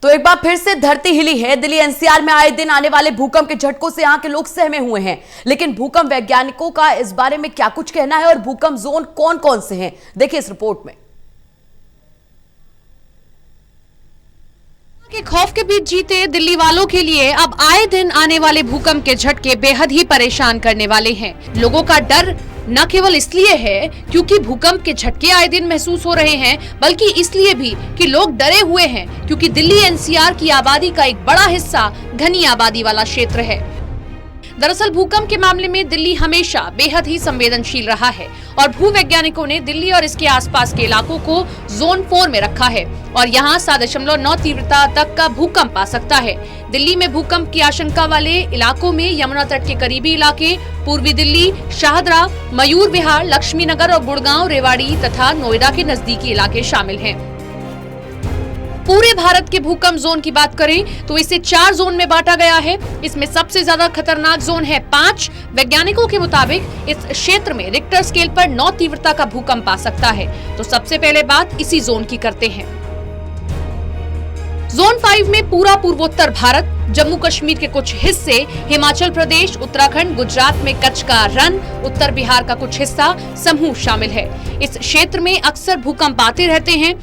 तो एक बार फिर से धरती हिली है। दिल्ली एनसीआर में आए दिन आने वाले भूकंप के झटकों से यहां के लोग सहमे हुए हैं। लेकिन भूकंप वैज्ञानिकों का इस बारे में क्या कुछ कहना है और भूकंप जोन कौन कौन से हैं, देखिए इस रिपोर्ट में। के खौफ के बीच जीते दिल्ली वालों के लिए अब आए दिन आने वाले भूकंप के झटके बेहद ही परेशान करने वाले हैं। लोगों का डर न केवल इसलिए है क्योंकि भूकंप के झटके आए दिन महसूस हो रहे हैं, बल्कि इसलिए भी कि लोग डरे हुए हैं क्योंकि दिल्ली एनसीआर की आबादी का एक बड़ा हिस्सा घनी आबादी वाला क्षेत्र है। दरअसल भूकंप के मामले में दिल्ली हमेशा बेहद ही संवेदनशील रहा है और भूवैज्ञानिकों ने दिल्ली और इसके आसपास के इलाकों को जोन 4 में रखा है और यहाँ 7.9 तीव्रता तक का भूकंप आ सकता है। दिल्ली में भूकंप की आशंका वाले इलाकों में यमुना तट के करीबी इलाके, पूर्वी दिल्ली, शाहदरा, मयूर विहार, लक्ष्मी नगर और गुड़गांव, रेवाड़ी तथा नोएडा के नजदीकी इलाके शामिल हैं। पूरे भारत के भूकंप जोन की बात करें तो इसे 4 जोन में बांटा गया है। इसमें सबसे ज्यादा खतरनाक जोन है 5। वैज्ञानिकों के मुताबिक इस क्षेत्र में रिक्टर स्केल पर 9 तीव्रता का भूकंप आ सकता है। तो सबसे पहले बात इसी जोन की करते हैं। जोन 5 में पूरा पूर्वोत्तर भारत, जम्मू कश्मीर के कुछ हिस्से, हिमाचल प्रदेश, उत्तराखंड, गुजरात में कच्छ का रण, उत्तर बिहार का कुछ हिस्सा समूह शामिल है। इस क्षेत्र में अक्सर भूकंप आते रहते हैं।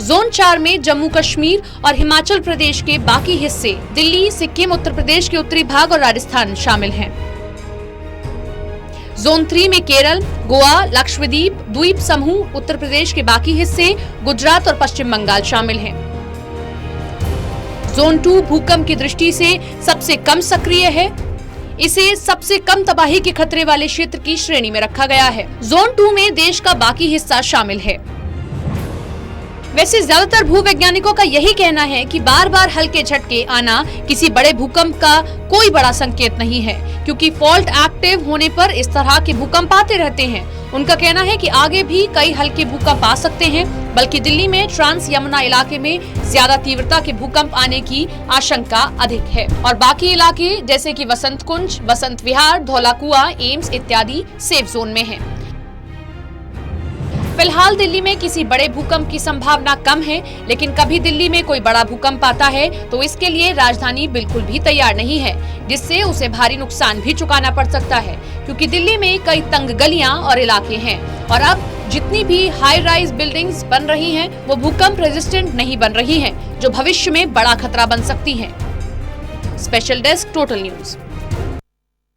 जोन 4 में जम्मू कश्मीर और हिमाचल प्रदेश के बाकी हिस्से, दिल्ली, सिक्किम, उत्तर प्रदेश के उत्तरी भाग और राजस्थान शामिल हैं। जोन 3 में केरल, गोवा, लक्षद्वीप, द्वीप समूह, उत्तर प्रदेश के बाकी हिस्से, गुजरात और पश्चिम बंगाल शामिल हैं। जोन 2 भूकंप की दृष्टि से सबसे कम सक्रिय है। इसे सबसे कम तबाही के खतरे वाले क्षेत्र की श्रेणी में रखा गया है। जोन 2 में देश का बाकी हिस्सा शामिल है। वैसे ज्यादातर भूवैज्ञानिकों का यही कहना है कि बार बार हल्के झटके आना किसी बड़े भूकंप का कोई बड़ा संकेत नहीं है, क्योंकि फॉल्ट एक्टिव होने पर इस तरह के भूकंप आते रहते हैं। उनका कहना है कि आगे भी कई हल्के भूकंप आ सकते हैं, बल्कि दिल्ली में ट्रांस यमुना इलाके में ज्यादा तीव्रता के भूकंप आने की आशंका अधिक है और बाकी इलाके जैसे कि वसंत कुंज, वसंत विहार, धौला कुआं, एम्स इत्यादि सेफ जोन में हैं। फिलहाल दिल्ली में किसी बड़े भूकंप की संभावना कम है, लेकिन कभी दिल्ली में कोई बड़ा भूकंप आता है तो इसके लिए राजधानी बिल्कुल भी तैयार नहीं है, जिससे उसे भारी नुकसान भी चुकाना पड़ सकता है, क्योंकि दिल्ली में कई तंग गलियां और इलाके हैं और अब जितनी भी हाई राइज बिल्डिंग्स बन रही हैं वो भूकंप रेजिस्टेंट नहीं बन रही हैं, जो भविष्य में बड़ा खतरा बन सकती हैं। Special desk, total news.